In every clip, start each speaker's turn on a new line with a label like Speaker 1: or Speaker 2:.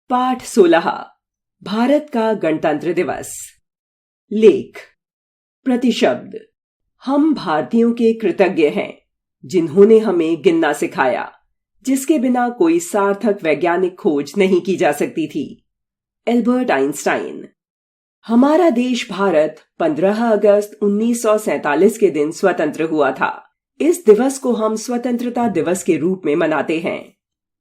Speaker 1: पाठ 16 भारत का गणतंत्र दिवस। लेख। प्रतिशब्द। हम भारतीयों के कृतज्ञ हैं जिन्होंने हमें गिनना सिखाया, जिसके बिना कोई सार्थक वैज्ञानिक खोज नहीं की जा सकती थी। Albert Einstein. हमारा देश भारत 15 अगस्त 1947 के दिन स्वतंत्र हुआ था। इस दिवस को हम स्वतंत्रता दिवस के रूप में मनाते हैं।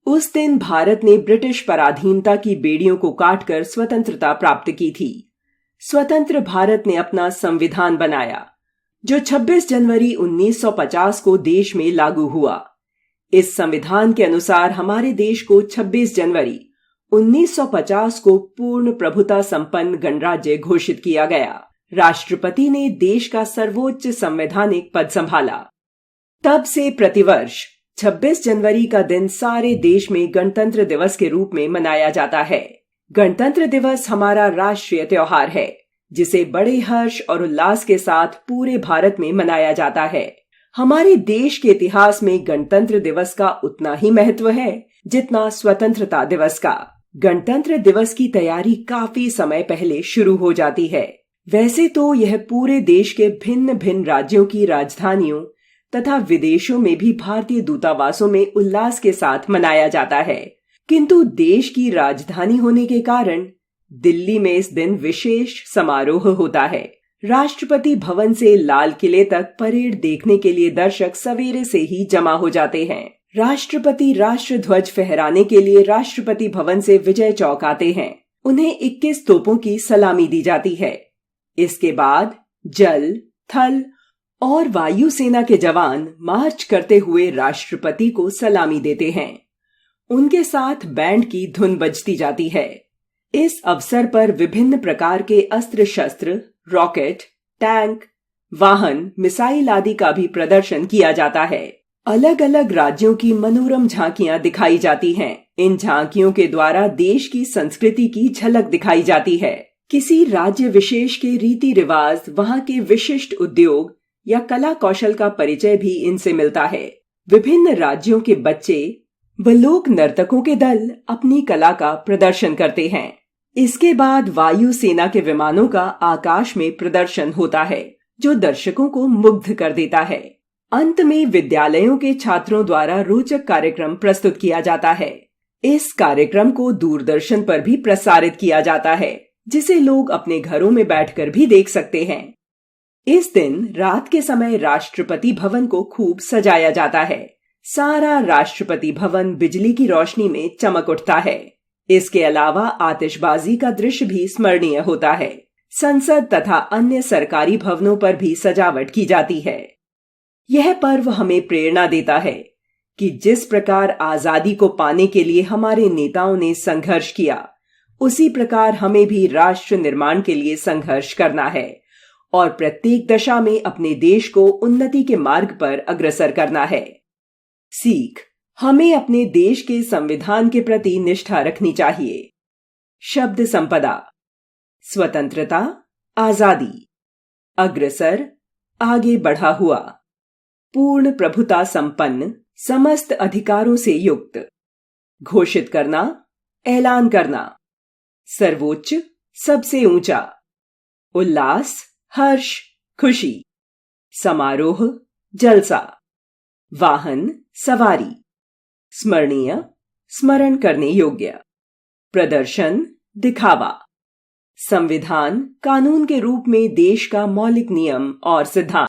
Speaker 1: उस दिन भारत ने ब्रिटिश पराधीनता की बेड़ियों को काटकर स्वतंत्रता प्राप्त की थी। स्वतंत्र भारत ने अपना संविधान बनाया, जो 26 जनवरी 1950 को देश में लागू हुआ। इस संविधान के अनुसार हमारे देश को 26 जनवरी 1950 को पूर्ण प्रभुता संपन्न गणराज्य घोषित किया गया। राष्ट्रपति ने देश का सर्वोच्च संवैधानिक पद संभाला। तब से प्रतिवर्ष 26 जनवरी का दिन सारे देश में गणतंत्र दिवस के रूप में मनाया जाता है। गणतंत्र दिवस हमारा राष्ट्रीय त्योहार है, जिसे बड़े हर्ष और उल्लास के साथ पूरे भारत में मनाया जाता है। हमारे देश के इतिहास में गणतंत्र दिवस का उतना ही महत्व है जितना स्वतंत्रता दिवस का। गणतंत्र दिवस की तैयारी काफी समय पहले शुरू हो जाती है। वैसे तो यह पूरे देश के भिन्न भिन्न राज्यों की राजधानियों तथा विदेशों में भी भारतीय दूतावासों में उल्लास के साथ मनाया जाता है, किंतु देश की राजधानी होने के कारण दिल्ली में इस दिन विशेष समारोह होता है। राष्ट्रपति भवन से लाल किले तक परेड देखने के लिए दर्शक सवेरे से ही जमा हो जाते हैं। राष्ट्रपति राष्ट्र ध्वज फहराने के लिए राष्ट्रपति भवन से विजय चौक आते हैं। उन्हें 21 तोपों की सलामी दी जाती है। इसके बाद जल, थल और वायु सेना के जवान मार्च करते हुए राष्ट्रपति को सलामी देते हैं। उनके साथ बैंड की धुन बजती जाती है। इस अवसर पर विभिन्न प्रकार के अस्त्र शस्त्र, रॉकेट, टैंक, वाहन, मिसाइल आदि का भी प्रदर्शन किया जाता है। अलग अलग राज्यों की मनोरम झांकियां दिखाई जाती हैं। इन झांकियों के द्वारा देश की संस्कृति की झलक दिखाई जाती है। किसी राज्य विशेष के रीति रिवाज, वहां के विशिष्ट उद्योग या कला कौशल का परिचय भी इनसे मिलता है। विभिन्न राज्यों के बच्चे व लोक नर्तकों के दल अपनी कला का प्रदर्शन करते हैं। इसके बाद वायु सेना के विमानों का आकाश में प्रदर्शन होता है, जो दर्शकों को मुग्ध कर देता है। अंत में विद्यालयों के छात्रों द्वारा रोचक कार्यक्रम प्रस्तुत किया जाता है। इस कार्यक्रम को दूरदर्शन पर भी प्रसारित किया जाता है, जिसे लोग अपने घरों में बैठकर भी देख सकते हैं। इस दिन रात के समय राष्ट्रपति भवन को खूब सजाया जाता है। सारा राष्ट्रपति भवन बिजली की रोशनी में चमक उठता है। इसके अलावा आतिशबाजी का दृश्य भी स्मरणीय होता है। संसद तथा अन्य सरकारी भवनों पर भी सजावट की जाती है। यह पर्व हमें प्रेरणा देता है कि जिस प्रकार आजादी को पाने के लिए हमारे नेताओं ने संघर्ष किया, उसी प्रकार हमें भी राष्ट्र निर्माण के लिए संघर्ष करना है और प्रत्येक दशा में अपने देश को उन्नति के मार्ग पर अग्रसर करना है। सीख। हमें अपने देश के संविधान के प्रति निष्ठा रखनी चाहिए। शब्द संपदा। स्वतंत्रता, आजादी, अग्रसर, आगे बढ़ा हुआ, पूर्ण प्रभुता संपन्न, समस्त अधिकारों से युक्त, घोषित करना, ऐलान करना, सर्वोच्च, सबसे ऊंचा, उल्लास, हर्ष, खुशी, समारोह, जलसा, वाहन, सवारी, स्मरणीय, स्मरण करने योग्य, प्रदर्शन, दिखावा, संविधान, कानून के रूप में देश का मौलिक नियम और सिद्धांत।